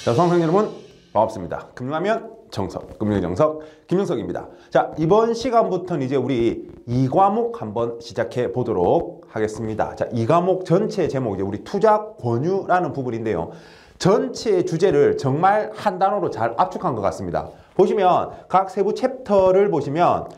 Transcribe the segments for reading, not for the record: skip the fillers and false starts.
자, 수강생 여러분 반갑습니다. 금융하면 정석, 금융의 정석 김영석입니다. 자, 이번 시간부터는 이제 우리 2과목 한번 시작해 보도록 하겠습니다. 자, 2과목 전체 제목이 우리 투자 권유라는 부분인데요. 전체 주제를 정말 한 단어로 잘 압축한 것 같습니다. 보시면 각 세부 챕터를 보시면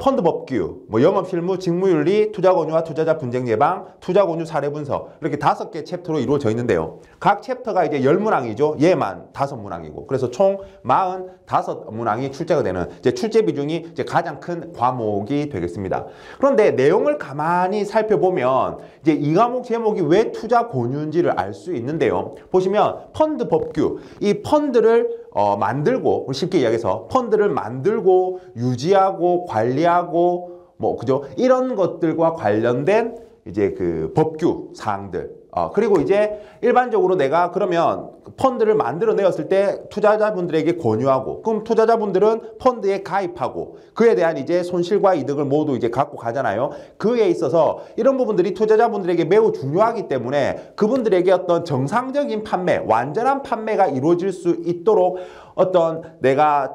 펀드 법규, 영업 실무, 직무윤리, 투자 권유와 투자자 분쟁 예방, 투자 권유 사례 분석 이렇게 5개 챕터로 이루어져 있는데요. 각 챕터가 이제 10문항이죠. 얘만 5문항이고. 그래서 총 45문항이 출제가 되는 이제 출제 비중이 이제 가장 큰 과목이 되겠습니다. 그런데 내용을 가만히 살펴보면 이제 이 과목 제목이 왜 투자 권유인지를 알 수 있는데요. 보시면 펀드 법규, 이 펀드를 만들고, 쉽게 이야기해서 펀드를 만들고 유지하고 관리하고 그죠? 이런 것들과 관련된 이제 그 법규 사항들. 그리고 이제 일반적으로 내가 그러면 펀드를 만들어내었을 때 투자자분들에게 권유하고, 그럼 투자자분들은 펀드에 가입하고 그에 대한 이제 손실과 이득을 모두 이제 갖고 가잖아요. 그에 있어서 이런 부분들이 투자자분들에게 매우 중요하기 때문에 그분들에게 어떤 정상적인 판매, 완전한 판매가 이루어질 수 있도록 어떤 내가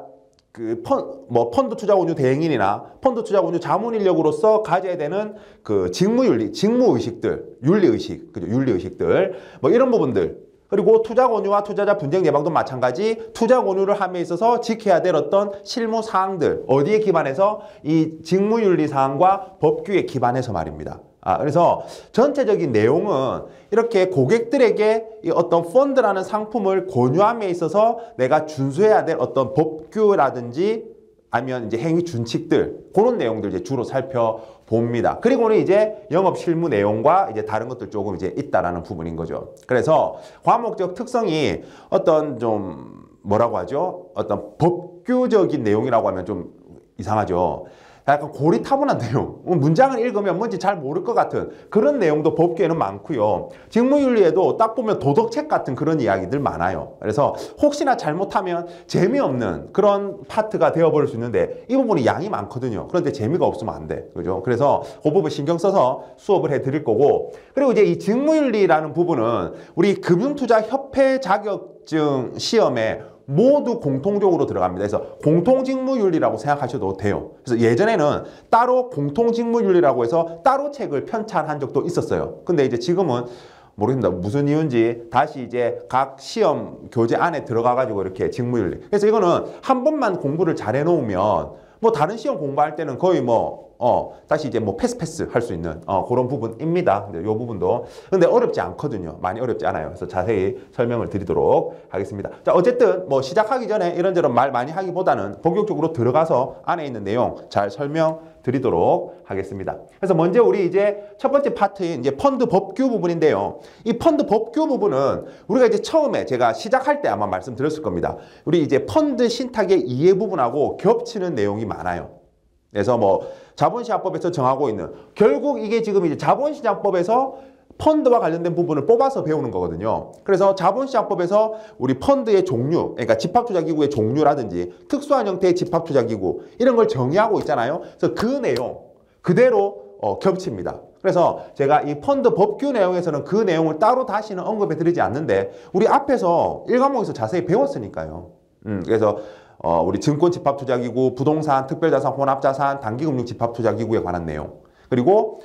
펀드 투자 권유 대행인이나 펀드 투자 권유 자문 인력으로서 가져야 되는 그 직무윤리, 직무의식들, 윤리의식, 그죠? 윤리의식들, 이런 부분들. 그리고 투자 권유와 투자자 분쟁 예방도 마찬가지 투자 권유를 함에 있어서 지켜야 될 어떤 실무 사항들, 어디에 기반해서 이 직무윤리 사항과 법규에 기반해서 말입니다. 그래서 전체적인 내용은 이렇게 고객들에게 이 어떤 펀드라는 상품을 권유함에 있어서 내가 준수해야 될 어떤 법규라든지 아니면 이제 행위 준칙들, 그런 내용들 이제 주로 살펴봅니다. 그리고는 이제 영업 실무 내용과 이제 다른 것들 조금 이제 있다라는 부분인 거죠. 그래서 과목적 특성이 어떤 좀 뭐라고 하죠? 어떤 법규적인 내용이라고 하면 좀 이상하죠. 약간 고리타분한 내용, 문장을 읽으면 뭔지 잘 모를 것 같은 그런 내용도 법규에는 많고요. 직무윤리에도 딱 보면 도덕책 같은 그런 이야기들 많아요. 그래서 혹시나 잘못하면 재미없는 그런 파트가 되어버릴 수 있는데 이 부분이 양이 많거든요. 그런데 재미가 없으면 안 돼. 그죠? 그래서 그 부분 신경 써서 수업을 해드릴 거고, 그리고 이제 이 직무윤리라는 부분은 우리 금융투자협회 자격증 시험에 모두 공통적으로 들어갑니다. 그래서 공통직무윤리라고 생각하셔도 돼요. 그래서 예전에는 따로 공통직무윤리라고 해서 따로 책을 편찬한 적도 있었어요. 근데 이제 지금은 모르겠습니다. 무슨 이유인지 다시 이제 각 시험 교재 안에 들어가가지고 이렇게 직무윤리. 그래서 이거는 한 번만 공부를 잘 해놓으면 다른 시험 공부할 때는 거의 다시 이제 패스 할 수 있는 그런 부분입니다. 이 부분도. 근데 어렵지 않거든요. 많이 어렵지 않아요. 그래서 자세히 설명을 드리도록 하겠습니다. 자, 어쨌든 시작하기 전에 이런저런 말 많이 하기보다는 본격적으로 들어가서 안에 있는 내용 잘 설명드리도록 하겠습니다. 그래서 먼저 우리 이제 첫 번째 파트인 이제 펀드 법규 부분인데요. 이 펀드 법규 부분은 우리가 이제 처음에 제가 시작할 때 아마 말씀드렸을 겁니다. 우리 이제 펀드 신탁의 이해 부분하고 겹치는 내용이 많아요. 그래서 자본시장법에서 정하고 있는, 결국 이게 지금 이제 자본시장법에서 펀드와 관련된 부분을 뽑아서 배우는 거거든요. 그래서 자본시장법에서 우리 펀드의 종류, 그러니까 집합투자기구의 종류라든지 특수한 형태의 집합투자기구 이런 걸 정의하고 있잖아요. 그래서 그 내용 그대로 겹칩니다. 그래서 제가 이 펀드 법규 내용에서는 그 내용을 따로 다시는 언급해 드리지 않는데 우리 앞에서 1과목에서 자세히 배웠으니까요. 그래서 우리 증권집합투자기구, 부동산, 특별자산, 혼합자산, 단기금융 집합투자기구에 관한 내용, 그리고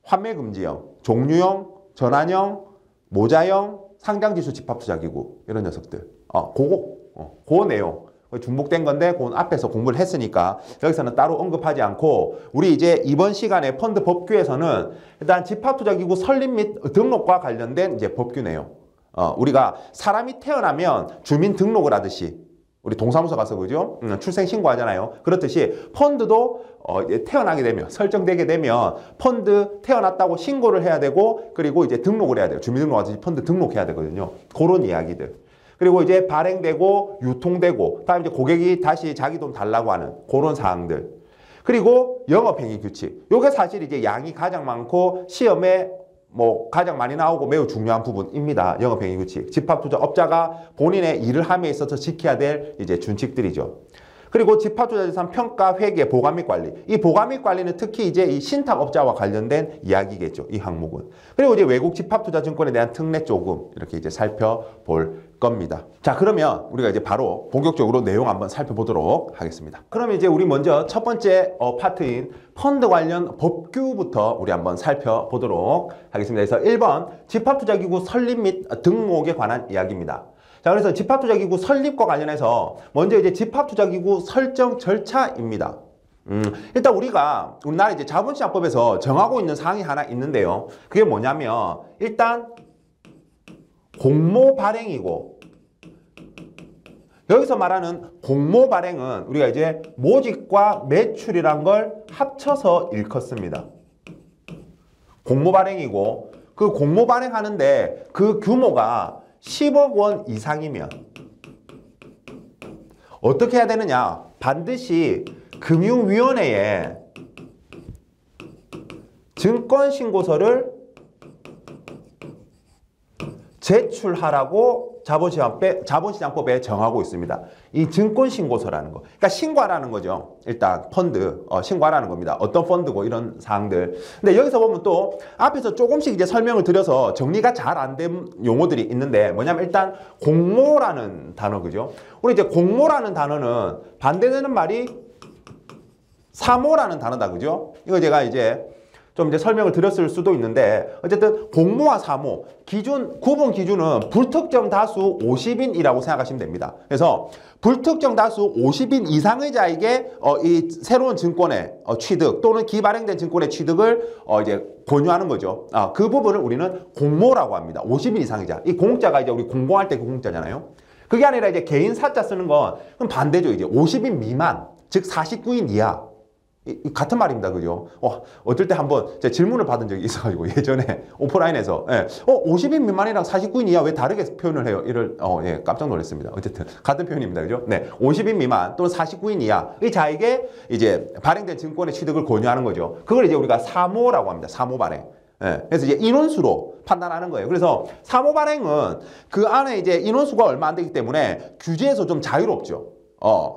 환매금지형, 종류형, 전환형, 모자형, 상장지수 집합투자기구 이런 녀석들, 그 내용 중복된 건데 그건 앞에서 공부를 했으니까 여기서는 따로 언급하지 않고, 우리 이제 이번 시간에 펀드 법규에서는 일단 집합투자기구 설립 및 등록과 관련된 이제 법규 내용, 우리가 사람이 태어나면 주민등록을 하듯이 우리 동사무소 가서 그죠? 출생신고 하잖아요. 그렇듯이 펀드도 태어나게 되면, 설정되게 되면 펀드 태어났다고 신고를 해야 되고, 그리고 이제 등록을 해야 돼요. 주민등록 하듯이 펀드 등록해야 되거든요. 그런 이야기들. 그리고 이제 발행되고 유통되고 다음 이제 고객이 다시 자기 돈 달라고 하는 그런 사항들. 그리고 영업행위 규칙. 요게 사실 이제 양이 가장 많고 시험에 가장 많이 나오고 매우 중요한 부분입니다. 영업행위 규칙. 집합투자업자가 본인의 일을 함에 있어서 지켜야 될 이제 준칙들이죠. 그리고 집합투자자산 평가, 회계, 보관 및 관리. 이 보관 및 관리는 특히 이제 이 신탁업자와 관련된 이야기겠죠. 이 항목은. 그리고 이제 외국 집합투자증권에 대한 특례 조금 이렇게 이제 살펴볼 겁니다. 자, 그러면 우리가 이제 바로 본격적으로 내용 한번 살펴보도록 하겠습니다. 그러면 이제 우리 먼저 첫 번째 파트인 펀드 관련 법규부터 우리 한번 살펴보도록 하겠습니다. 그래서 1번 집합투자기구 설립 및 등록에 관한 이야기입니다. 자, 그래서 집합투자기구 설립과 관련해서 먼저 이제 집합투자기구 설정 절차입니다. 일단 우리나라 이제 자본시장법에서 정하고 있는 사항이 하나 있는데요. 그게 뭐냐면 일단 공모 발행이고, 여기서 말하는 공모 발행은 우리가 이제 모집과 매출이란 걸 합쳐서 일컫습니다. 공모 발행이고, 그 공모 발행하는데 그 규모가 10억 원 이상이면 어떻게 해야 되느냐? 반드시 금융위원회에 증권신고서를 제출하라고 자본시장법에 정하고 있습니다. 이 증권신고서라는 거. 그러니까 신고하라는 거죠. 일단 펀드, 신고하라는 겁니다. 어떤 펀드고 이런 사항들. 근데 여기서 보면 또 앞에서 조금씩 이제 설명을 드려서 정리가 잘 안 된 용어들이 있는데 뭐냐면 일단 공모라는 단어, 그죠? 우리 이제 공모라는 단어는 반대되는 말이 사모라는 단어다, 그죠? 이거 제가 이제 좀 이제 설명을 드렸을 수도 있는데 어쨌든 공모와 사모 구분 기준은 불특정 다수 50인이라고 생각하시면 됩니다. 그래서 불특정 다수 50인 이상의 자에게 이 새로운 증권의 취득 또는 기발행된 증권의 취득을 이제 권유하는 거죠. 그 부분을 우리는 공모라고 합니다. 50인 이상의 자. 이 공자가 이제 우리 공부할 때 그 공자잖아요. 그게 아니라 이제 개인 사자 쓰는 건 그럼 반대죠. 이제 50인 미만, 즉 49인 이하. 같은 말입니다. 그죠? 어떨 때 한번 제가 질문을 받은 적이 있어가지고 예전에 오프라인에서 50인 미만이랑 49인 이하 왜 다르게 표현을 해요? 예, 깜짝 놀랐습니다. 어쨌든 같은 표현입니다. 그죠? 네, 50인 미만 또는 49인 이하의 자에게 이제 발행된 증권의 취득을 권유하는 거죠. 그걸 이제 우리가 사모라고 합니다. 사모 발행. 예, 그래서 이제 인원수로 판단하는 거예요. 그래서 사모 발행은 그 안에 이제 인원수가 얼마 안 되기 때문에 규제에서 좀 자유롭죠.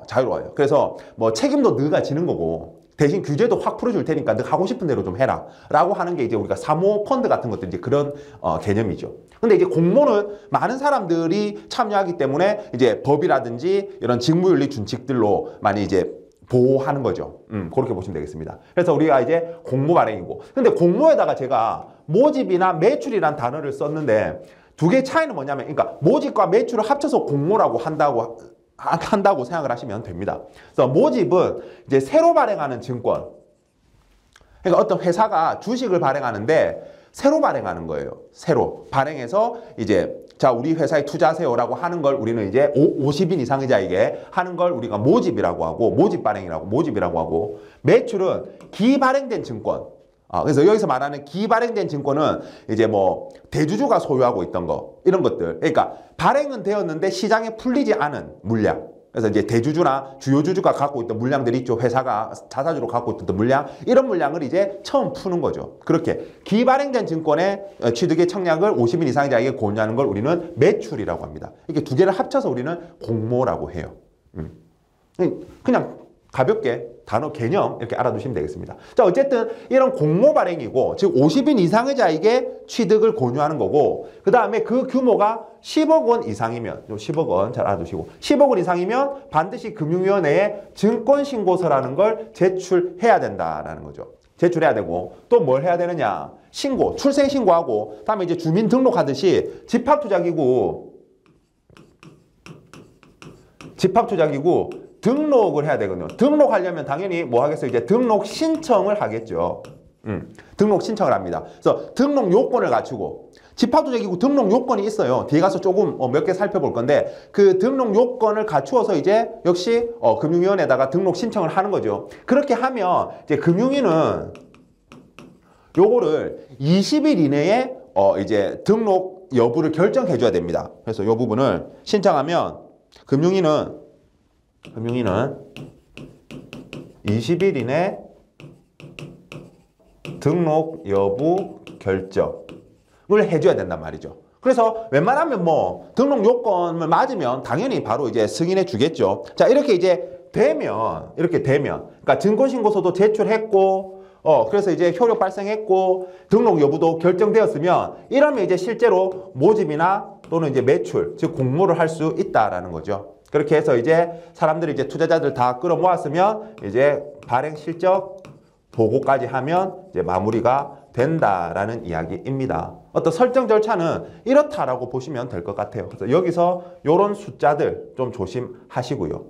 자유로워요. 그래서 뭐 책임도 너가 지는 거고 대신 규제도 확 풀어줄 테니까 너 하고 싶은 대로 좀 해라 라고 하는 게 이제 우리가 사모 펀드 같은 것들 이제 그런 개념이죠. 근데 이제 공모는 많은 사람들이 참여하기 때문에 이제 법이라든지 이런 직무윤리 준칙들로 많이 이제 보호하는 거죠. 그렇게 보시면 되겠습니다. 그래서 우리가 이제 공모 발행이고, 근데 공모에다가 제가 모집이나 매출이란 단어를 썼는데 두 개의 차이는 뭐냐면, 그러니까 모집과 매출을 합쳐서 공모라고 한다고 생각을 하시면 됩니다. 그래서 모집은 이제 새로 발행하는 증권. 그러니까 어떤 회사가 주식을 발행하는데 새로 발행하는 거예요. 새로 발행해서 이제 자, 우리 회사에 투자하세요라고 하는 걸 우리는 이제 50인 이상의 자에게 하는 걸 우리가 모집이라고 하고, 모집 발행이라고, 모집이라고 하고, 매출은 기발행된 증권. 그래서 여기서 말하는 기발행된 증권은 이제 뭐 대주주가 소유하고 있던 거, 이런 것들. 그러니까 발행은 되었는데 시장에 풀리지 않은 물량. 그래서 이제 대주주나 주요 주주가 갖고 있던 물량들이 있죠. 회사가 자사주로 갖고 있던 물량, 이런 물량을 이제 처음 푸는 거죠. 그렇게 기발행된 증권의 취득의 청약을 50인 이상의 자에게 권유하는 걸 우리는 매출이라고 합니다. 이렇게 두 개를 합쳐서 우리는 공모라고 해요. 그냥 가볍게 단어 개념 이렇게 알아두시면 되겠습니다. 자, 어쨌든 이런 공모 발행이고, 즉 50인 이상의 자에게 취득을 권유하는 거고, 그 다음에 그 규모가 10억 원 이상이면, 10억 원 잘 알아두시고, 10억 원 이상이면 반드시 금융위원회에 증권신고서라는 걸 제출해야 된다라는 거죠. 제출해야 되고, 또 뭘 해야 되느냐? 신고, 출생신고하고, 다음에 이제 주민 등록하듯이 집합투자기구 등록을 해야 되거든요. 등록하려면 당연히 뭐 하겠어요? 이제 등록 신청을 하겠죠. 등록 신청을 합니다. 그래서 등록 요건을 갖추고, 집합투자기구 등록 요건이 있어요. 뒤에 가서 조금 몇 개 살펴볼 건데, 그 등록 요건을 갖추어서 이제 역시 금융위원회에다가 등록 신청을 하는 거죠. 그렇게 하면 이제 금융위는 요거를 20일 이내에 이제 등록 여부를 결정해 줘야 됩니다. 그래서 요 부분을 신청하면 금융위는 20일 이내 등록 여부 결정을 해줘야 된단 말이죠. 그래서 웬만하면 뭐 등록 요건을 맞으면 당연히 바로 이제 승인해 주겠죠. 자, 이렇게 이제 되면, 이렇게 되면, 그러니까 증권신고서도 제출했고, 그래서 이제 효력 발생했고, 등록 여부도 결정되었으면, 이러면 이제 실제로 모집이나 또는 이제 매출, 즉 공모를 할 수 있다라는 거죠. 그렇게 해서 이제 사람들이 이제 투자자들 다 끌어모았으면, 이제 발행 실적 보고까지 하면 이제 마무리가 된다라는 이야기입니다. 어떤 설정 절차는 이렇다라고 보시면 될 것 같아요. 그래서 여기서 이런 숫자들 좀 조심하시고요.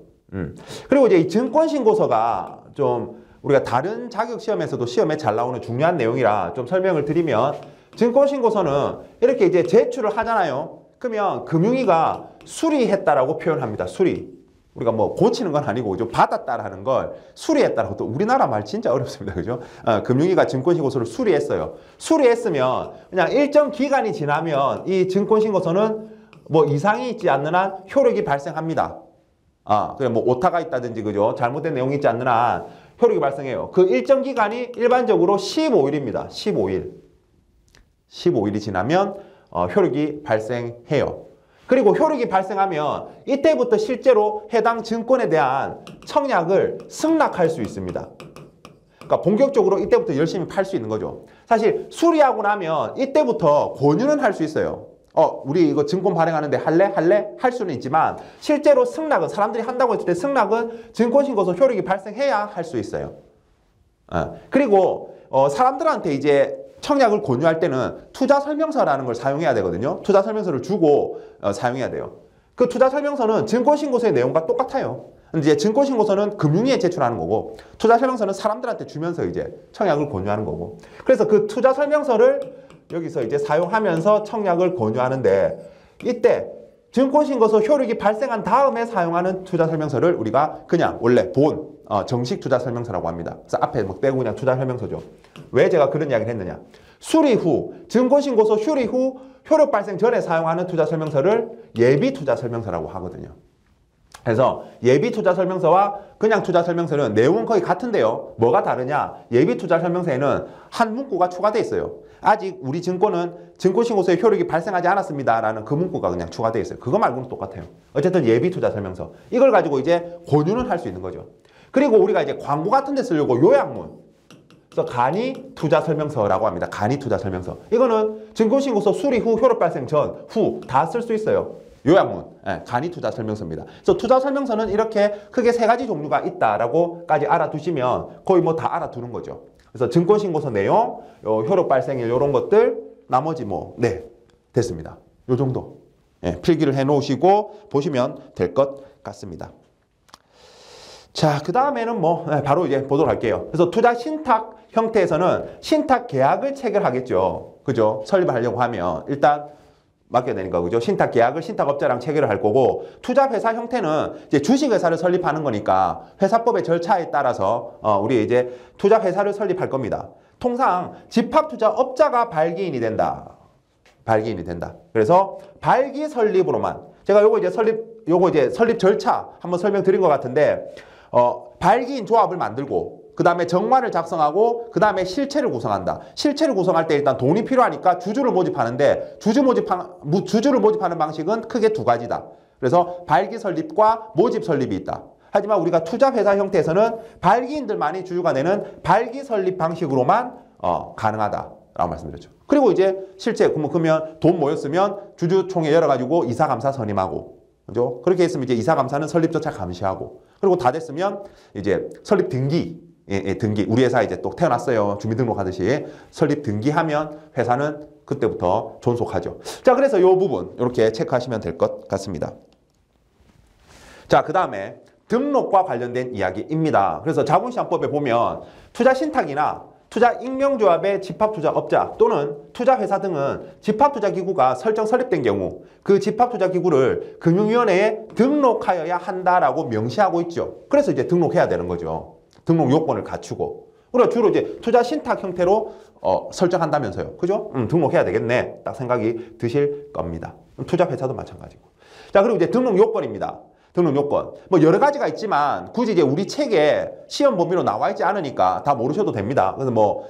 그리고 이제 이 증권신고서가 좀 우리가 다른 자격시험에서도 시험에 잘 나오는 중요한 내용이라 좀 설명을 드리면, 증권신고서는 이렇게 이제 제출을 하잖아요. 그러면 금융위가 수리했다라고 표현합니다. 수리. 우리가 뭐 고치는 건 아니고 좀 받았다라는 걸 수리했다라고, 또 우리나라 말 진짜 어렵습니다. 그죠? 금융위가 증권신고서를 수리했어요. 수리했으면 그냥 일정 기간이 지나면 이 증권신고서는 뭐 이상이 있지 않는 한 효력이 발생합니다. 그냥 뭐 오타가 있다든지, 그죠? 잘못된 내용이 있지 않는 한 효력이 발생해요. 그 일정 기간이 일반적으로 15일입니다. 15일. 15일이 지나면 효력이 발생해요. 그리고 효력이 발생하면 이때부터 실제로 해당 증권에 대한 청약을 승낙할 수 있습니다. 그러니까 본격적으로 이때부터 열심히 팔 수 있는 거죠. 사실 수리하고 나면 이때부터 권유는 할 수 있어요. 우리 이거 증권 발행하는데 할래? 할래? 할 수는 있지만 실제로 승낙은, 사람들이 한다고 했을 때 승낙은 증권신고서 효력이 발생해야 할 수 있어요. 그리고 사람들한테 이제 청약을 권유할 때는 투자설명서라는 걸 사용해야 되거든요. 투자설명서를 주고 사용해야 돼요. 그 투자설명서는 증권신고서의 내용과 똑같아요. 근데 이제 증권신고서는 금융위에 제출하는 거고, 투자설명서는 사람들한테 주면서 이제 청약을 권유하는 거고. 그래서 그 투자설명서를 여기서 이제 사용하면서 청약을 권유하는데, 이때 증권신고서 효력이 발생한 다음에 사용하는 투자설명서를 우리가 그냥 원래 정식 투자설명서라고 합니다. 그래서 앞에 뭐 떼고 그냥 투자설명서죠. 왜 제가 그런 이야기를 했느냐. 수리 후, 증권신고서 수리 후 효력 발생 전에 사용하는 투자설명서를 예비투자설명서라고 하거든요. 그래서 예비투자설명서와 그냥 투자설명서는 내용은 거의 같은데요. 뭐가 다르냐? 예비투자설명서에는 한 문구가 추가되어 있어요. 아직 우리 증권은 증권신고서의 효력이 발생하지 않았습니다 라는 그 문구가 그냥 추가되어 있어요. 그거 말고는 똑같아요. 어쨌든 예비투자설명서. 이걸 가지고 이제 권유는 할 수 있는 거죠. 그리고 우리가 이제 광고 같은 데 쓰려고 요약문. 그래서 간이투자설명서라고 합니다. 간이투자설명서. 이거는 증권신고서 수리 후, 효력 발생 전, 후 다 쓸 수 있어요. 요약문, 간이투자설명서입니다. 그래서 투자설명서는 이렇게 크게 세 가지 종류가 있다라고까지 알아두시면 거의 뭐 다 알아두는 거죠. 그래서 증권신고서 내용, 효력 발생일 이런 것들, 나머지 됐습니다. 요 정도 필기를 해놓으시고 보시면 될 것 같습니다. 자, 그 다음에는 바로 이제 보도록 할게요. 그래서 투자 신탁 형태에서는 신탁 계약을 체결하겠죠. 그죠? 설립을 하려고 하면 일단 맡겨야 되니까, 그죠? 신탁 계약을 신탁업자랑 체결을 할 거고, 투자 회사 형태는 이제 주식회사를 설립하는 거니까 회사법의 절차에 따라서 우리 이제 투자 회사를 설립할 겁니다. 통상 집합투자업자가 발기인이 된다. 발기인이 된다. 그래서 발기 설립으로만, 제가 요거 이제 설립 절차 한번 설명드린 것 같은데, 발기인 조합을 만들고 그 다음에 정관을 작성하고 그 다음에 실체를 구성한다. 실체를 구성할 때 일단 돈이 필요하니까 주주를 모집하는데, 주주를 모집하는 방식은 크게 두 가지다. 그래서 발기 설립과 모집 설립이 있다. 하지만 우리가 투자회사 형태에서는 발기인들만이 주주가 되는 발기 설립 방식으로만 가능하다라고 말씀드렸죠. 그리고 이제 실체, 그러면 돈 모였으면 주주총회 열어가지고 이사감사 선임하고, 그죠? 그렇게 했으면 이제 이사감사는 설립조차 감시하고, 그리고 다 됐으면 이제 설립 등기, 등기. 우리 회사 이제 또 태어났어요. 주민등록 하듯이 설립 등기하면 회사는 그때부터 존속하죠. 자, 그래서 이 부분 이렇게 체크하시면 될 것 같습니다. 자, 그 다음에 등록과 관련된 이야기입니다. 그래서 자본시장법에 보면 투자신탁이나 투자익명조합의 집합투자업자 또는 투자회사 등은 집합투자기구가 설립된 경우 그 집합투자기구를 금융위원회에 등록하여야 한다라고 명시하고 있죠. 그래서 이제 등록해야 되는 거죠. 등록 요건을 갖추고. 우리가 주로 이제 투자신탁 형태로 설정한다면서요. 그죠? 등록해야 되겠네. 딱 생각이 드실 겁니다. 투자회사도 마찬가지고. 자, 그리고 이제 등록 요건입니다. 등록 요건. 여러 가지가 있지만 굳이 이제 우리 책에 시험 범위로 나와 있지 않으니까 다 모르셔도 됩니다. 그래서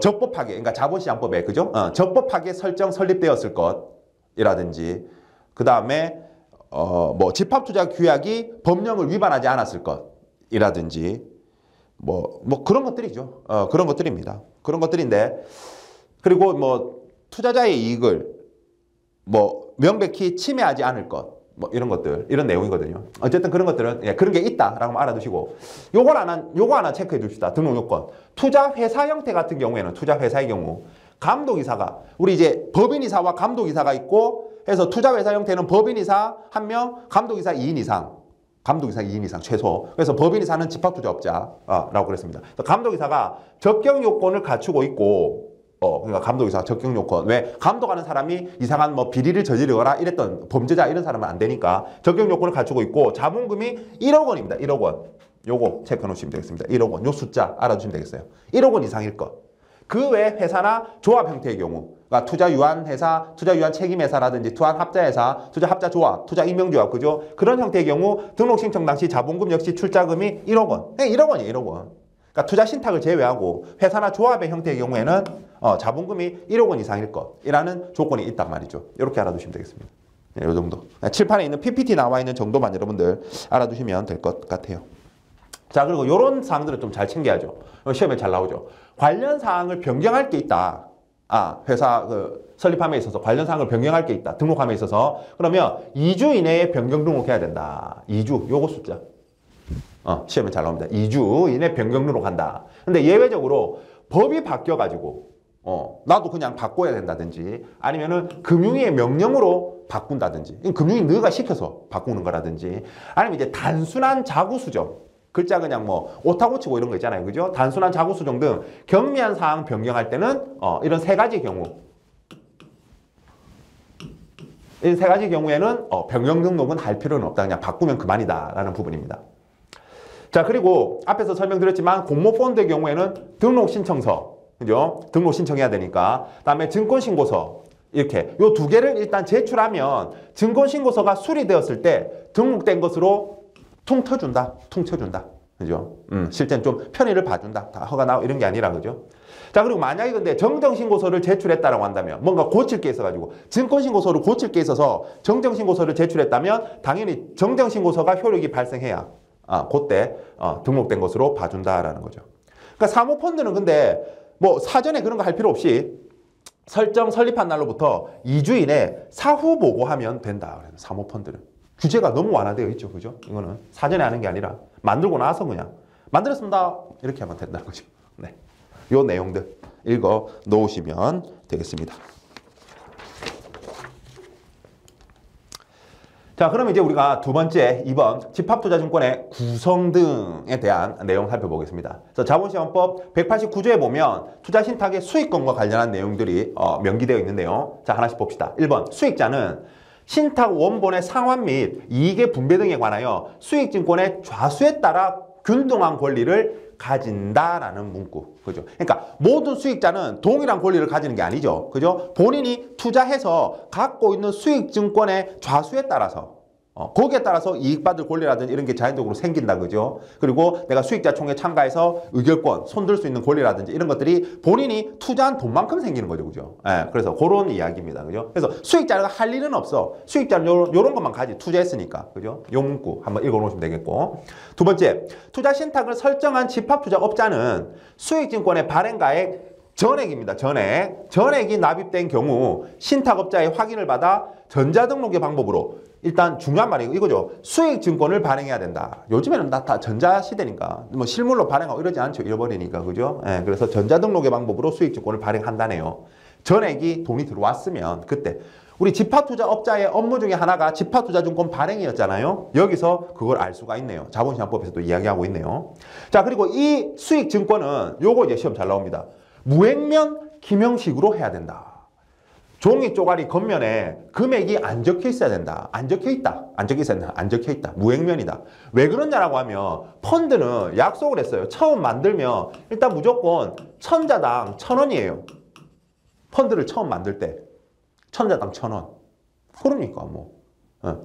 적법하게, 그러니까 자본시장법에, 그죠? 적법하게 설립되었을 것이라든지, 그 다음에, 집합투자 규약이 법령을 위반하지 않았을 것. 이라든지 뭐 그런 것들이죠. 그런 것들입니다. 그런 것들인데 그리고 뭐 투자자의 이익을 뭐 명백히 침해하지 않을 것 뭐 이런 것들 이런 내용이거든요. 어쨌든 그런 것들은 예, 그런 게 있다라고 알아두시고 요거 하나 체크해 둡시다. 등록 요건. 투자 회사 형태 같은 경우에는 투자 회사의 경우 감독이사가 우리 이제 법인이사와 감독이사가 있고 해서 투자 회사 형태는 법인이사 1명, 감독이사 2인 이상. 감독이사 2인 이상 최소. 그래서 법인이사는 집합투자업자라고 그랬습니다. 감독이사가 적격 요건을 갖추고 있고 그러니까 감독이사 적격 요건. 왜? 감독하는 사람이 이상한 뭐 비리를 저지르거나 이랬던 범죄자 이런 사람은 안 되니까 적격 요건을 갖추고 있고 자본금이 1억 원입니다. 1억 원. 요거 체크해 놓으시면 되겠습니다. 1억 원. 요 숫자 알아두시면 되겠어요. 1억 원 이상일 것. 그 외 회사나 조합 형태의 경우 그러니까 투자 유한 회사, 투자 유한 책임 회사라든지 투자 합자 회사, 투자 합자 조합, 투자 임명 조합 그죠? 그런 형태의 경우 등록 신청 당시 자본금 역시 출자금이 1억 원. 네, 1억 원이에요. 1억 원. 그러니까 투자 신탁을 제외하고 회사나 조합의 형태의 경우에는 자본금이 1억 원 이상일 것이라는 조건이 있단 말이죠. 이렇게 알아두시면 되겠습니다. 네, 이 정도. 칠판에 있는 PPT 나와 있는 정도만 여러분들 알아두시면 될 것 같아요. 자, 그리고 이런 사항들은 좀 잘 챙겨야죠. 시험에 잘 나오죠. 관련 사항을 변경할 게 있다. 회사 설립함에 있어서 관련 사항을 변경할 게 있다. 등록함에 있어서. 그러면 2주 이내에 변경 등록해야 된다. 2주. 요거 숫자. 시험에 잘 나옵니다. 2주 이내 변경 등록한다. 근데 예외적으로 법이 바뀌어가지고 나도 그냥 바꿔야 된다든지 아니면은 금융위의 명령으로 바꾼다든지 금융위 너가 시켜서 바꾸는 거라든지 아니면 이제 단순한 자구 수정 글자 그냥 뭐 오타 고치고 이런 거 있잖아요. 그죠? 단순한 자구 수정 등 경미한 사항 변경할 때는 이런 세 가지 경우 이 세 가지 경우에는 변경 등록은 할 필요는 없다. 그냥 바꾸면 그만이다 라는 부분입니다. 자, 그리고 앞에서 설명드렸지만 공모펀드의 경우에는 등록신청서, 그죠? 등록 신청해야 되니까. 그다음에 증권신고서, 이렇게 요 두 개를 일단 제출하면 증권신고서가 수리되었을 때 등록된 것으로 퉁 터준다. 퉁 쳐준다. 그죠? 실제는 좀 편의를 봐준다. 다 허가 나오고 이런 게 아니라, 그죠? 자, 그리고 만약에 근데 정정신고서를 제출했다라고 한다면 뭔가 고칠 게 있어가지고 증권신고서를 고칠 게 있어서 정정신고서를 제출했다면 당연히 정정신고서가 효력이 발생해야 그때 등록된 것으로 봐준다라는 거죠. 그러니까 사모펀드는 근데 뭐 사전에 그런 거 할 필요 없이 설립한 날로부터 2주 이내 사후 보고하면 된다. 사모펀드는. 규제가 너무 완화되어 있죠. 그죠? 이거는 사전에 하는 게 아니라 만들고 나서 그냥 만들었습니다. 이렇게 하면 된다는 거죠. 네. 요 내용들 읽어 놓으시면 되겠습니다. 자, 그럼 이제 우리가 두 번째 2번 집합투자증권의 구성 등에 대한 내용 살펴보겠습니다. 그래서 자본시장법 189조에 보면 투자신탁의 수익권과 관련한 내용들이 명기되어 있는데요. 자, 하나씩 봅시다. 1번 수익자는 신탁 원본의 상환 및 이익의 분배 등에 관하여 수익증권의 좌수에 따라 균등한 권리를 가진다라는 문구. 그죠? 그러니까 모든 수익자는 동일한 권리를 가지는 게 아니죠. 그죠? 본인이 투자해서 갖고 있는 수익증권의 좌수에 따라서 거기에 따라서 이익받을 권리라든지 이런 게 자연적으로 생긴다. 그죠? 그리고 내가 수익자 총회에 참가해서 의결권, 손들 수 있는 권리라든지 이런 것들이 본인이 투자한 돈만큼 생기는 거죠. 그죠? 예, 그래서 그런 이야기입니다. 그죠? 그래서 수익자가 할 일은 없어. 수익자는 요런 것만 가지. 투자했으니까. 그죠? 요 문구 한번 읽어 놓으시면 되겠고. 두 번째, 투자 신탁을 설정한 집합투자업자는 수익증권의 발행가액 전액입니다. 전액이 납입된 경우 신탁업자의 확인을 받아 전자등록의 방법으로 일단 중요한 말이 이거죠. 수익증권을 발행해야 된다. 요즘에는 다 전자시대니까 뭐 실물로 발행하고 이러지 않죠. 잃어버리니까. 그죠? 예, 그래서 전자등록의 방법으로 수익증권을 발행한다네요. 전액이 돈이 들어왔으면 그때 우리 집합투자업자의 업무 중에 하나가 집합투자증권 발행이었잖아요. 여기서 그걸 알 수가 있네요. 자본시장법에서도 이야기하고 있네요. 자, 그리고 이 수익증권은 요거 이제 시험 잘 나옵니다. 무행면 기명식으로 해야 된다. 종이 쪼가리 겉면에 금액이 안 적혀 있어야 된다. 안 적혀 있다. 안 적혀 있어야 된다. 안 적혀 있다. 무행면이다. 왜 그러냐라고 하면 펀드는 약속을 했어요. 처음 만들면 일단 무조건 천자당 1,000원이에요. 펀드를 처음 만들 때 천자당 1,000원. 그러니까 뭐.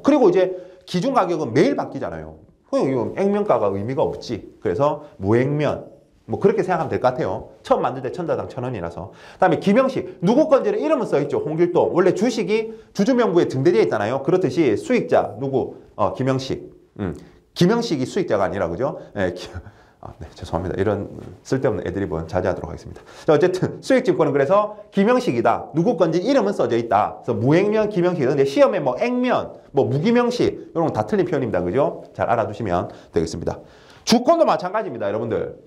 그리고 이제 기준 가격은 매일 바뀌잖아요. 이건 액면가가 의미가 없지. 그래서 무행면. 뭐 그렇게 생각하면 될 것 같아요. 처음 만들 때 천자당 1,000원이라서. 그다음에 기명식. 누구 건지는 이름은 써있죠. 홍길동. 원래 주식이 주주명부에 등재되어 있잖아요. 그렇듯이 수익자 누구? 기명식. 김영식이 수익자가 아니라 그죠? 네, 네, 죄송합니다. 이런 쓸데없는 애드립은 자제하도록 하겠습니다. 자, 어쨌든 수익증권은 그래서 김영식이다. 누구 건지 이름은 써져 있다. 그래서 무액면 김영식. 근데 시험에 뭐 액면, 뭐 무김영식 이런 건 다 틀린 표현입니다. 그죠? 잘 알아두시면 되겠습니다. 주권도 마찬가지입니다, 여러분들.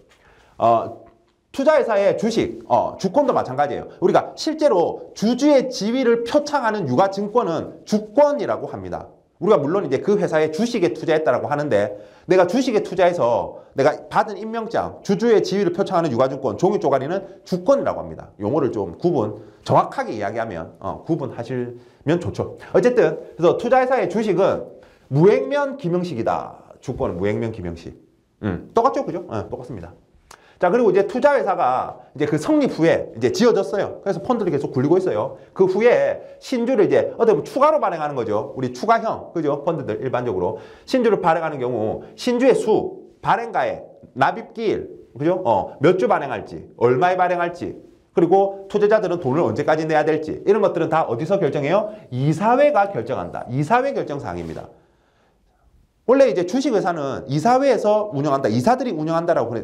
투자회사의 주식, 주권도 마찬가지예요. 우리가 실제로 주주의 지위를 표창하는 유가증권은 주권이라고 합니다. 우리가 물론 이제 그 회사의 주식에 투자했다라고 하는데 내가 주식에 투자해서 내가 받은 임명장, 주주의 지위를 표창하는 유가증권, 종이 쪼가리는 주권이라고 합니다. 용어를 좀 정확하게 이야기하면 구분하시면 좋죠. 어쨌든 그래서 투자회사의 주식은 무액면 김영식이다. 주권은 무액면 김영식. 똑같죠, 그죠? 똑같습니다. 자, 그리고 이제 투자회사가 이제 그 성립 후에 이제 지어졌어요. 그래서 펀드를 계속 굴리고 있어요. 그 후에 신주를 이제 어떻게 보면 추가로 발행하는 거죠. 우리 추가형, 그죠? 펀드들 일반적으로. 신주를 발행하는 경우 신주의 수, 발행가액, 납입기일, 그죠? 몇 주 발행할지, 얼마에 발행할지, 그리고 투자자들은 돈을 언제까지 내야 될지 이런 것들은 다 어디서 결정해요? 이사회가 결정한다. 이사회 결정 사항입니다. 원래 이제 주식회사는 이사회에서 운영한다. 이사들이 운영한다라고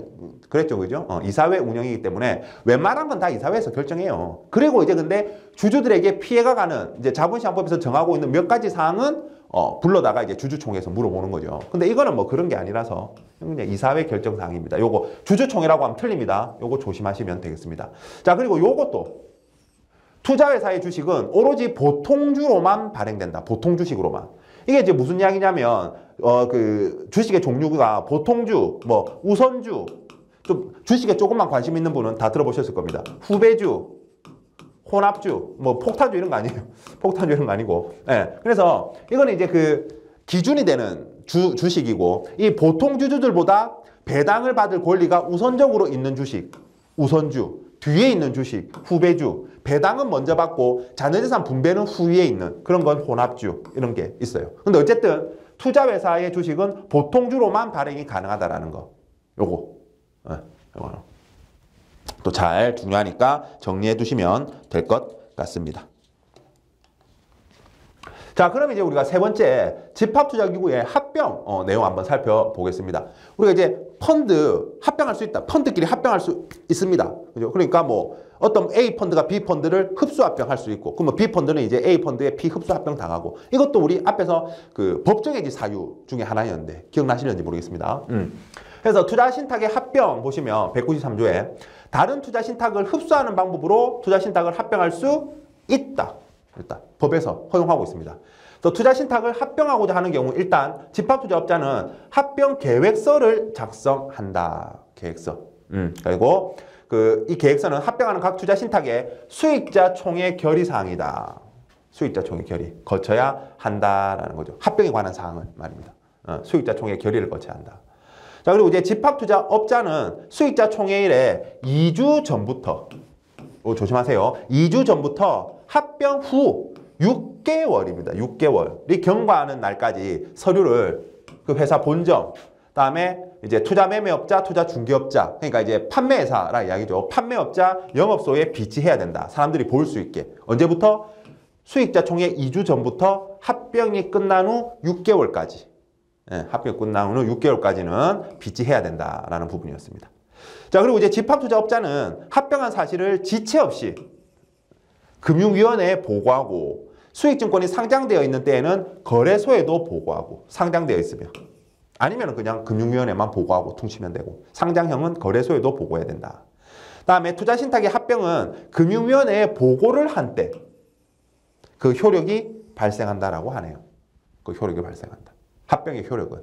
그랬죠. 그죠? 이사회 운영이기 때문에 웬만한 건 다 이사회에서 결정해요. 그리고 이제 근데 주주들에게 피해가 가는 이제 자본시장법에서 정하고 있는 몇 가지 사항은 불러다가 이제 주주총회에서 물어보는 거죠. 근데 이거는 뭐 그런 게 아니라서 그냥 이사회 결정 사항입니다. 요거 주주총회라고 하면 틀립니다. 요거 조심하시면 되겠습니다. 자, 그리고 요것도 투자회사의 주식은 오로지 보통주로만 발행된다. 보통주식으로만. 이게 이제 무슨 이야기냐면 그 주식의 종류가 보통주, 뭐 우선주, 좀 주식에 조금만 관심 있는 분은 다 들어보셨을 겁니다. 후배주, 혼합주, 뭐 폭탄주 이런 거 아니에요. 폭탄주 이런 거 아니고. 예. 그래서 이거는 이제 그 기준이 되는 주식이고 이 보통주주들보다 배당을 받을 권리가 우선적으로 있는 주식, 우선주, 뒤에 있는 주식, 후배주, 배당은 먼저 받고 자녀재산 분배는 후위에 있는 그런 건 혼합주 이런 게 있어요. 근데 어쨌든 투자회사의 주식은 보통주로만 발행이 가능하다라는 거. 요거. 또 잘 중요하니까 정리해 두시면 될 것 같습니다. 자, 그럼 이제 우리가 세 번째 집합투자기구의 합병 내용 한번 살펴보겠습니다. 우리가 이제 펀드 합병할 수 있다. 펀드끼리 합병할 수 있습니다. 그죠? 그러니까 뭐 어떤 A 펀드가 B 펀드를 흡수 합병할 수 있고, 그러면 B 펀드는 이제 A 펀드에 B 흡수 합병 당하고, 이것도 우리 앞에서 그 법정해지 사유 중에 하나였는데 기억나시는지 모르겠습니다. 그래서 투자신탁의 합병 보시면 193조에 다른 투자신탁을 흡수하는 방법으로 투자신탁을 합병할 수 있다. 일단 법에서 허용하고 있습니다. 또 투자신탁을 합병하고자 하는 경우 일단 집합투자업자는 합병 계획서를 작성한다. 계획서. 그리고 이 계획서는 합병하는 각 투자신탁의 수익자 총회 결의사항이다. 수익자 총회 결의 거쳐야 한다라는 거죠. 합병에 관한 사항은 말입니다. 수익자 총회 결의를 거쳐야 한다. 자, 그리고 이제 집합투자업자는 수익자 총회일에 2주 전부터 조심하세요. 2주 전부터 합병 후 6개월입니다. 6개월이 경과하는 날까지 서류를 그 회사 본점, 그다음에 이제 투자 매매업자, 투자 중개업자, 그러니까 이제 판매회사라 이야기죠. 판매업자 영업소에 비치해야 된다. 사람들이 볼 수 있게. 언제부터? 수익자 총회 2주 전부터 합병이 끝난 후 6개월까지. 합병이 끝난 후 6개월까지는 비치해야 된다라는 부분이었습니다. 자, 그리고 이제 집합투자업자는 합병한 사실을 지체 없이 금융위원회에 보고하고 수익증권이 상장되어 있는 때에는 거래소에도 보고하고 상장되어 있으면 아니면 그냥 금융위원회만 보고하고 퉁치면 되고 상장형은 거래소에도 보고해야 된다. 다음에 투자신탁의 합병은 금융위원회에 보고를 한 때 그 효력이 발생한다라고 하네요. 그 효력이 발생한다. 합병의 효력은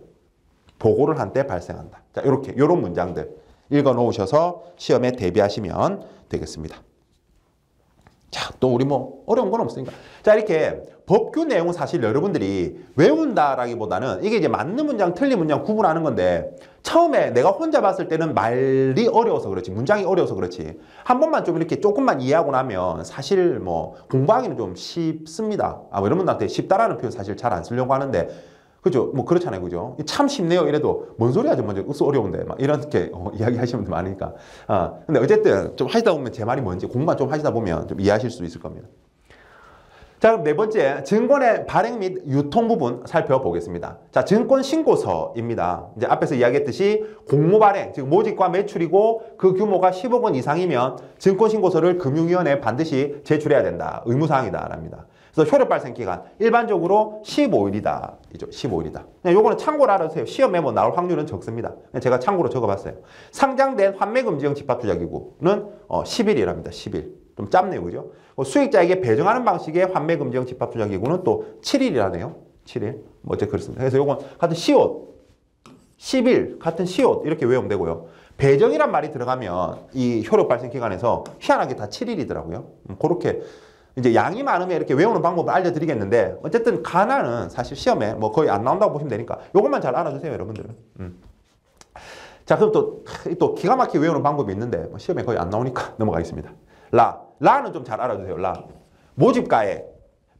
보고를 한 때 발생한다. 자, 이런 문장들 읽어 놓으셔서 시험에 대비하시면 되겠습니다. 자, 또 우리 뭐 어려운 건 없으니까. 자, 이렇게 법규 내용은 사실 여러분들이 외운다라기보다는 이게 이제 맞는 문장, 틀린 문장 구분하는 건데 처음에 내가 혼자 봤을 때는 말이 어려워서 그렇지, 문장이 어려워서 그렇지. 한 번만 좀 이렇게 조금만 이해하고 나면 사실 뭐 공부하기는 좀 쉽습니다. 여러분들한테 쉽다라는 표현 사실 잘 안 쓰려고 하는데 그죠? 뭐 그렇잖아요. 그죠? 참 쉽네요. 이래도 뭔 소리 하죠? 먼저 어려운데 막 이렇게 이야기 하시는 분들 많으니까. 근데 어쨌든 좀 하시다 보면 제 말이 뭔지 공부만 좀 하시다 보면 좀 이해하실 수 있을 겁니다. 자, 그럼 네 번째, 증권의 발행 및 유통 부분 살펴보겠습니다. 자, 증권신고서입니다. 이제 앞에서 이야기했듯이 공모 발행, 즉 모집과 매출이고 그 규모가 10억 원 이상이면 증권신고서를 금융위원회에 반드시 제출해야 된다. 의무사항이다. 랍니다. 그래서 효력 발생 기간, 일반적으로 15일이다. 이죠. 15일이다. 요거는 참고로 알아두세요. 시험에 뭐 나올 확률은 적습니다. 제가 참고로 적어봤어요. 상장된 환매금지형 집합투자기구는 10일이랍니다. 10일. 좀 짧네요. 그죠? 수익자에게 배정하는 방식의 환매금지형 집합투자기구는 또 7일이라네요. 7일. 뭐 어째 그렇습니다. 그래서 요건 같은 시옷, 10일, 같은 시옷 이렇게 외우면 되고요. 배정이란 말이 들어가면 이 효력 발생 기간에서 희한하게 다 7일이더라고요. 그렇게 이제 양이 많으면 이렇게 외우는 방법을 알려드리겠는데 어쨌든 가나는 사실 시험에 뭐 거의 안 나온다고 보시면 되니까 요것만 잘 알아주세요. 여러분들은. 자, 그럼 또 기가 막히게 외우는 방법이 있는데 뭐 시험에 거의 안 나오니까 넘어가겠습니다. 라는 좀 잘 알아주세요. 모집가액,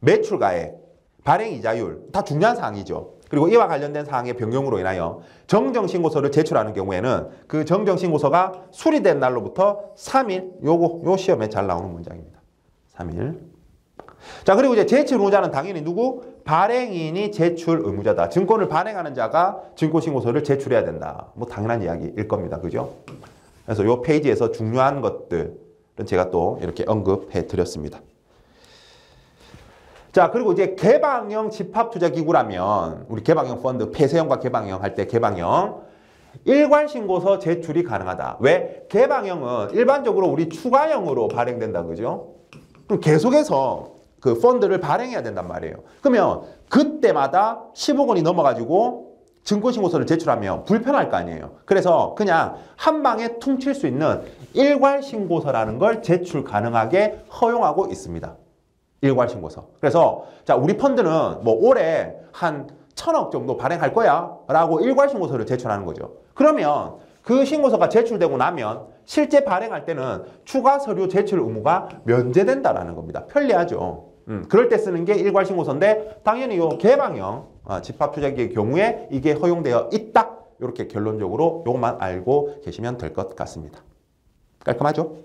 매출가액, 발행이자율 다 중요한 사항이죠. 그리고 이와 관련된 사항의 변경으로 인하여 정정신고서를 제출하는 경우에는 그 정정신고서가 수리된 날로부터 3일 요 시험에 잘 나오는 문장입니다. 3일. 자, 그리고 이제 제출 의무자는 당연히 누구? 발행인이 제출 의무자다. 증권을 발행하는 자가 증권신고서를 제출해야 된다. 뭐 당연한 이야기일 겁니다. 그죠? 그래서 요 페이지에서 중요한 것들은 제가 또 이렇게 언급해 드렸습니다. 자, 그리고 이제 개방형 집합투자기구라면 우리 개방형 펀드, 폐쇄형과 개방형 할 때 개방형 일괄신고서 제출이 가능하다. 왜? 개방형은 일반적으로 우리 추가형으로 발행된다. 그죠? 그럼 계속해서 그 펀드를 발행해야 된단 말이에요. 그러면 그때마다 10억 원이 넘어가지고 증권신고서를 제출하면 불편할 거 아니에요. 그래서 그냥 한 방에 퉁칠 수 있는 일괄신고서라는 걸 제출 가능하게 허용하고 있습니다. 일괄신고서. 그래서 자, 우리 펀드는 뭐 올해 한 1,000억 정도 발행할 거야 라고 일괄신고서를 제출하는 거죠. 그러면 그 신고서가 제출되고 나면 실제 발행할 때는 추가 서류 제출 의무가 면제된다라는 겁니다. 편리하죠. 그럴 때 쓰는 게 일괄신고서인데 당연히 요 개방형 집합투자기의 경우에 이게 허용되어 있다. 이렇게 결론적으로 요것만 알고 계시면 될 것 같습니다. 깔끔하죠?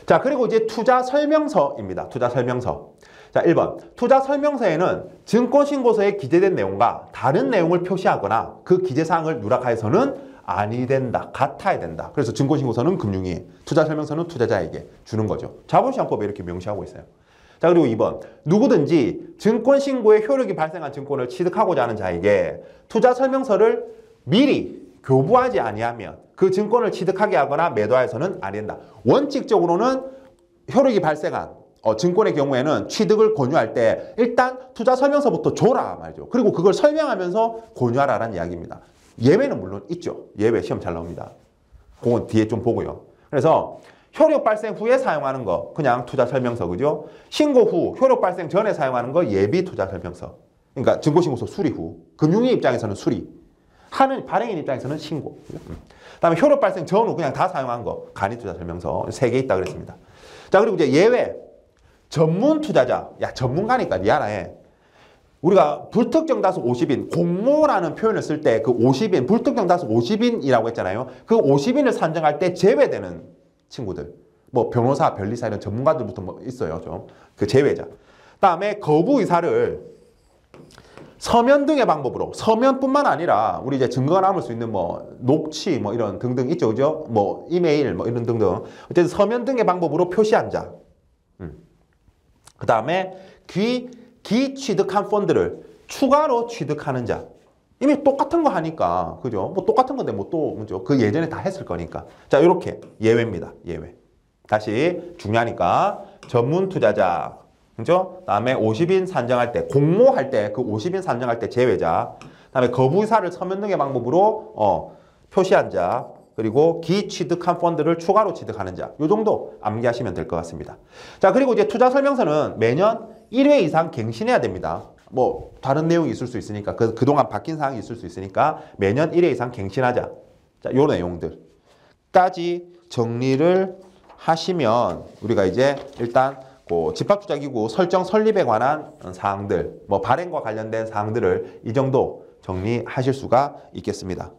자, 그리고 이제 투자설명서입니다. 투자설명서. 자, 1번. 투자설명서에는 증권신고서에 기재된 내용과 다른 내용을 표시하거나 그 기재사항을 누락하여서는 아니 된다. 같아야 된다. 그래서 증권신고서는 금융위, 투자설명서는 투자자에게 주는 거죠. 자본시장법에 이렇게 명시하고 있어요. 자, 그리고 2번. 누구든지 증권신고에 효력이 발생한 증권을 취득하고자 하는 자에게 투자설명서를 미리 교부하지 아니하면 그 증권을 취득하게 하거나 매도하여서는 안 된다. 원칙적으로는 효력이 발생한 증권의 경우에는 취득을 권유할 때 일단 투자설명서부터 줘라 말이죠. 그리고 그걸 설명하면서 권유하라는 이야기입니다. 예외는 물론 있죠. 예외 시험 잘 나옵니다. 그건 뒤에 좀 보고요. 그래서 효력 발생 후에 사용하는 거 그냥 투자설명서, 그죠? 신고 후, 효력 발생 전에 사용하는 거 예비 투자설명서. 그러니까 증권신고서 수리 후. 금융위 입장에서는 수리. 하는 발행인 입장에서는 신고. 그다음에 효력 발생 전후 그냥 다 사용한 거 간이투자설명서 3개 있다 그랬습니다. 자, 그리고 이제 예외 전문 투자자. 야, 전문가니까 미안해. 우리가 불특정 다수 50인 공모라는 표현을 쓸 때 그 50인 불특정 다수 50인이라고 했잖아요. 그 50인을 산정할 때 제외되는 친구들. 뭐 변호사, 변리사 이런 전문가들부터 뭐 있어요. 좀 그 제외자. 그다음에 거부 의사를 서면 등의 방법으로, 서면뿐만 아니라 우리 이제 증거가 남을 수 있는 뭐 녹취 뭐 이런 등등 있죠, 그죠? 뭐 이메일 뭐 이런 등등. 어쨌든 서면 등의 방법으로 표시한 자. 그 다음에 기취득한 펀드를 추가로 취득하는 자. 이미 똑같은 거 하니까, 그죠? 뭐 똑같은 건데 뭐 또 뭐죠? 그 예전에 다 했을 거니까. 자, 이렇게 예외입니다. 예외. 다시 중요하니까 전문 투자자. 그죠? 다음에 50인 산정할 때, 공모할 때, 그 50인 산정할 때 제외자. 다음에 거부의사를 서면 등의 방법으로 표시한 자. 그리고 기취득한 펀드를 추가로 취득하는 자. 요 정도 암기하시면 될 것 같습니다. 자, 그리고 이제 투자설명서는 매년 1회 이상 갱신해야 됩니다. 뭐 다른 내용이 있을 수 있으니까, 그동안 바뀐 사항이 있을 수 있으니까 매년 1회 이상 갱신하자. 자, 요 내용들까지 정리를 하시면 우리가 이제 일단 집합투자기구 설정 설립에 관한 사항들, 뭐 발행과 관련된 사항들을 이 정도 정리하실 수가 있겠습니다.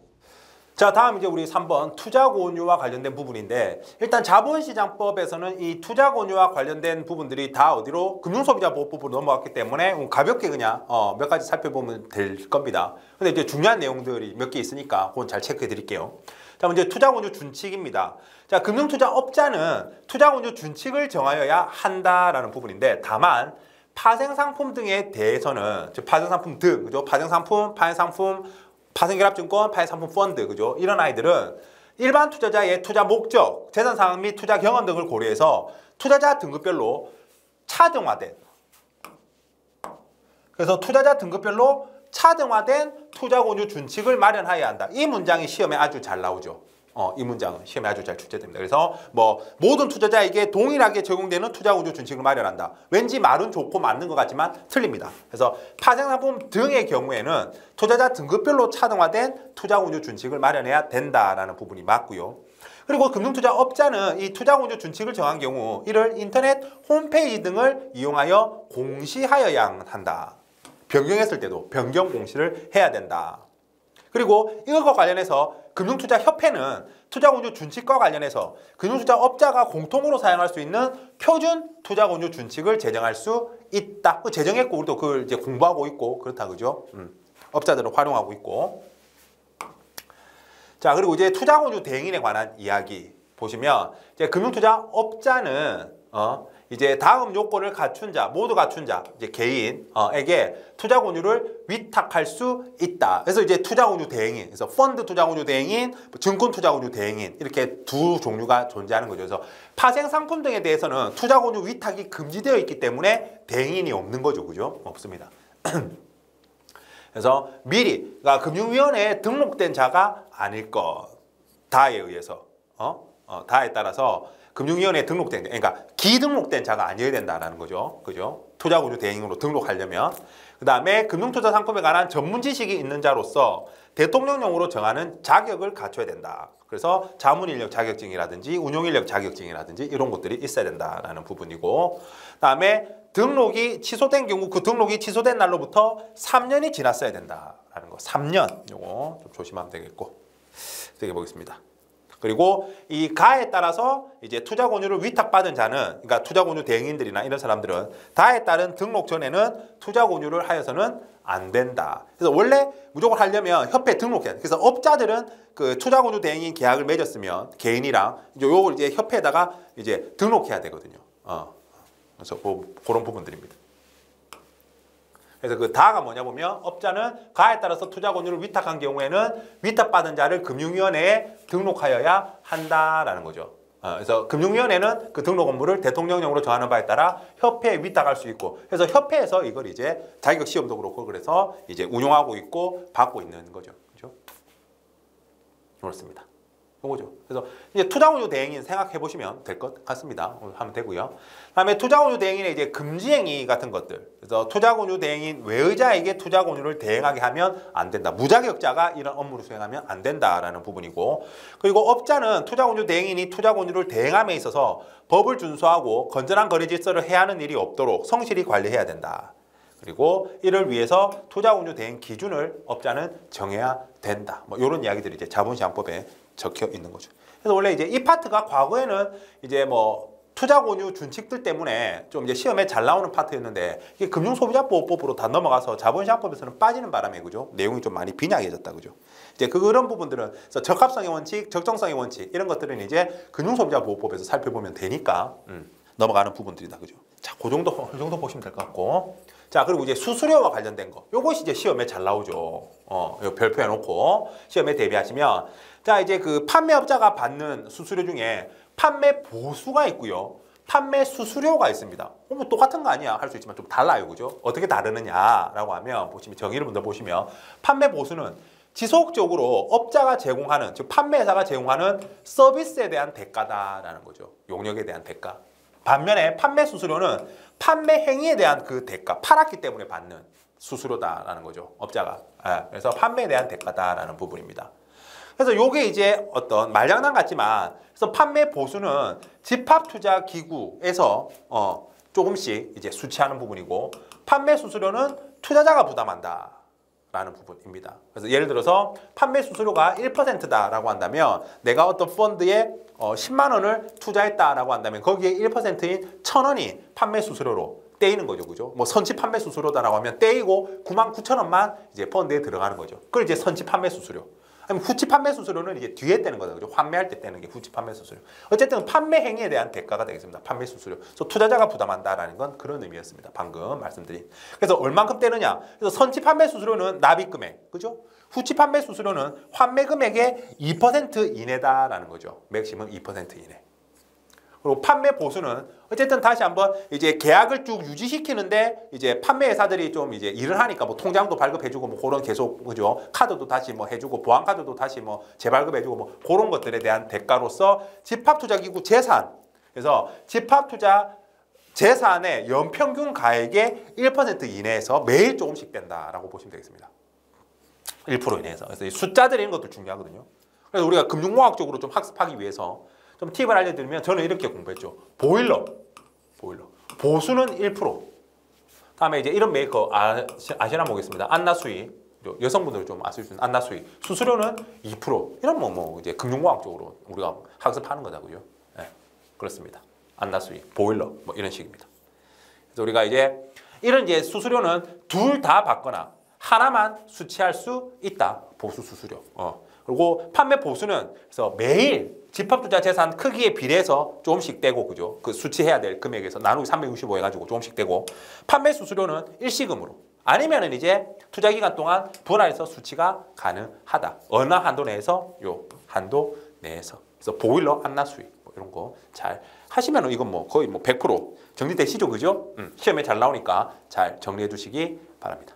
자, 다음 이제 우리 3번 투자권유와 관련된 부분인데, 일단 자본시장법에서는 이 투자권유와 관련된 부분들이 다 어디로 금융소비자보호법으로 넘어갔기 때문에 가볍게 그냥 몇 가지 살펴보면 될 겁니다. 근데 이제 중요한 내용들이 몇 개 있으니까 그건 잘 체크해 드릴게요. 자, 먼저 투자권유 준칙입니다. 자, 금융투자업자는 투자권유 준칙을 정하여야 한다라는 부분인데, 다만 파생상품 등에 대해서는, 즉 파생상품 등, 그죠? 파생상품, 파생상품, 파생결합증권, 파생상품 펀드, 그죠? 이런 아이들은 일반 투자자의 투자 목적, 재산 상황 및 투자 경험 등을 고려해서 투자자 등급별로 차등화된, 그래서 투자자 등급별로 차등화된 투자권유 준칙을 마련하여야 한다. 이 문장이 시험에 아주 잘 나오죠. 이 문장은 시험에 아주 잘 출제됩니다. 그래서 뭐 모든 투자자에게 동일하게 적용되는 투자권유 준칙을 마련한다. 왠지 말은 좋고 맞는 것 같지만 틀립니다. 그래서 파생상품 등의 경우에는 투자자 등급별로 차등화된 투자권유 준칙을 마련해야 된다라는 부분이 맞고요. 그리고 금융투자업자는 이 투자권유 준칙을 정한 경우 이를 인터넷 홈페이지 등을 이용하여 공시하여야 한다. 변경했을 때도 변경 공시를 해야 된다. 그리고 이것과 관련해서 금융투자협회는 투자권유 준칙과 관련해서 금융투자업자가 공통으로 사용할 수 있는 표준 투자권유 준칙을 제정할 수 있다. 제정했고 우리도 그걸 이제 공부하고 있고 그렇다, 그죠? 업자들은 활용하고 있고. 자, 그리고 이제 투자권유 대행인에 관한 이야기 보시면 이제 금융투자업자는 이제 다음 요건을 갖춘 자, 모두 갖춘 자, 이제 개인에게 투자권유를 위탁할 수 있다. 그래서 이제 투자권유 대행인, 그래서 펀드 투자권유 대행인, 증권 투자권유 대행인 이렇게 두 종류가 존재하는 거죠. 그래서 파생 상품 등에 대해서는 투자권유 위탁이 금지되어 있기 때문에 대행인이 없는 거죠, 그죠? 없습니다. 그래서 미리, 그러니까 금융위원회에 등록된 자가 아닐 것, 다에 의해서, 다에 따라서. 금융위원회에 등록된, 그러니까 기등록된 자가 아니어야 된다는 거죠. 그죠? 투자권유 대행으로 등록하려면. 그 다음에 금융투자 상품에 관한 전문 지식이 있는 자로서 대통령령으로 정하는 자격을 갖춰야 된다. 그래서 자문인력 자격증이라든지 운용인력 자격증이라든지 이런 것들이 있어야 된다라는 부분이고, 그 다음에 등록이 취소된 경우 그 등록이 취소된 날로부터 3년이 지났어야 된다라는 거. 3년. 요거 좀 조심하면 되겠고. 되게 보겠습니다. 그리고 이 가에 따라서 이제 투자권유를 위탁받은 자는, 그러니까 투자권유 대행인들이나 이런 사람들은 다에 따른 등록 전에는 투자권유를 하여서는 안 된다. 그래서 원래 무조건 하려면 협회에 등록해야 돼. 그래서 업자들은 그 투자권유 대행인 계약을 맺었으면 개인이랑 이제 요걸 이제 협회에다가 이제 등록해야 되거든요. 그래서 그런 부분들입니다. 그래서 그 다가 뭐냐 보면 업자는 가에 따라서 투자권유를 위탁한 경우에는 위탁받은 자를 금융위원회에 등록하여야 한다라는 거죠. 그래서 금융위원회는 그 등록 업무를 대통령령으로 정하는 바에 따라 협회에 위탁할 수 있고, 그래서 협회에서 이걸 이제 자격 시험도 그렇고 그래서 이제 운용하고 있고 받고 있는 거죠. 그렇죠? 그렇습니다. 요거죠. 그래서 이제 투자권유 대행인 생각해 보시면 될 것 같습니다. 하면 되고요. 그다음에 투자권유 대행인의 이제 금지행위 같은 것들. 그래서 투자권유 대행인 외의자에게 투자권유를 대행하게 하면 안 된다. 무자격자가 이런 업무를 수행하면 안 된다라는 부분이고, 그리고 업자는 투자권유 대행인이 투자권유를 대행함에 있어서 법을 준수하고 건전한 거래 질서를 해야 하는 일이 없도록 성실히 관리해야 된다. 그리고 이를 위해서 투자권유 대행 기준을 업자는 정해야 된다. 뭐 이런 이야기들이 이제 자본시장법에 적혀 있는 거죠. 그래서 원래 이제 이 파트가 과거에는 이제 뭐 투자권유 준칙들 때문에 좀 이제 시험에 잘 나오는 파트였는데 이게 금융소비자보호법으로 다 넘어가서 자본시장법에서는 빠지는 바람에, 그죠? 내용이 좀 많이 빈약해졌다, 그죠? 이제 그런 부분들은 그래서 적합성의 원칙, 적정성의 원칙 이런 것들은 이제 금융소비자보호법에서 살펴보면 되니까 넘어가는 부분들이다, 그죠? 자, 그 정도 보시면 될 것 같고. 자, 그리고 이제 수수료와 관련된 거. 요것이 이제 시험에 잘 나오죠. 요 별표해 놓고 시험에 대비하시면, 자, 이제 그 판매업자가 받는 수수료 중에 판매 보수가 있고요. 판매 수수료가 있습니다. 뭐 똑같은 거 아니야 할 수 있지만 좀 달라요, 그죠? 어떻게 다르느냐라고 하면 보시면 정의를 먼저 보시면 판매 보수는 지속적으로 업자가 제공하는, 즉 판매회사가 제공하는 서비스에 대한 대가다라는 거죠. 용역에 대한 대가. 반면에 판매 수수료는 판매 행위에 대한 그 대가, 팔았기 때문에 받는 수수료다라는 거죠. 업자가. 그래서 판매에 대한 대가다라는 부분입니다. 그래서 요게 이제 어떤 말장난 같지만, 그래서 판매 보수는 집합투자기구에서 조금씩 이제 수취하는 부분이고, 판매 수수료는 투자자가 부담한다 라는 부분입니다. 그래서 예를 들어서 판매 수수료가 1%다라고 한다면 내가 어떤 펀드에 10만 원을 투자했다라고 한다면 거기에 1%인 1,000원이 판매 수수료로 떼이는 거죠. 그죠? 뭐 선취 판매 수수료다라고 하면 떼이고 99,000원만 이제 펀드에 들어가는 거죠. 그걸 이제 선취 판매 수수료. 아니면 후치 판매 수수료는 이제 뒤에 떼는 거죠. 그죠? 환매할 때 떼는 게 후치 판매 수수료. 어쨌든 판매 행위에 대한 대가가 되겠습니다. 판매 수수료. 그래서 투자자가 부담한다라는 건 그런 의미였습니다. 방금 말씀드린. 그래서 얼만큼 떼느냐? 그래서 선취 판매 수수료는 납입 금액. 그죠? 후치 판매 수수료는 환매 금액의 2% 이내다라는 거죠. 맥시멈 2% 이내. 그리고 판매 보수는 어쨌든 다시 한번 이제 계약을 쭉 유지시키는데 이제 판매 회사들이 좀 이제 일을 하니까 뭐 통장도 발급해주고 뭐 그런 계속 그죠 카드도 다시 뭐 해주고 보안 카드도 다시 뭐 재발급해주고 뭐 그런 것들에 대한 대가로서 집합투자기구 재산 그래서 집합투자 재산의 연평균 가액의 1% 이내에서 매일 조금씩 된다라고 보시면 되겠습니다. 1% 이내에서 그래서 이 숫자들 이런 것도 중요하거든요. 그래서 우리가 금융공학적으로 좀 학습하기 위해서 좀 팁을 알려드리면 저는 이렇게 공부했죠. 보일러. 보수는 1%. 다음에 이제 이런 메이커 아시나 모르겠습니다. 안나수이. 여성분들 좀 아실 수 있는 안나수이. 수수료는 2%. 이런 뭐 이제 금융공학적으로 우리가 학습하는 거다고요. 네, 그렇습니다. 안나수이, 보일러 뭐 이런 식입니다. 그래서 우리가 이제 이런 이제 수수료는 둘 다 받거나 하나만 수취할 수 있다. 보수 수수료. 그리고 판매 보수는 그래서 매일 집합투자 재산 크기에 비례해서 조금씩 떼고 그죠? 그 수취해야 될 금액에서 나누기 365 해가지고 조금씩 떼고 판매 수수료는 일시금으로 아니면은 이제 투자 기간 동안 분할해서 수취가 가능하다. 어느 한도 내에서 요 한도 내에서 그래서 보일러 안나수익 뭐 이런 거 잘 하시면은 이건 뭐 거의 뭐 100% 정리되시죠, 그죠? 시험에 잘 나오니까 잘 정리해 주시기 바랍니다.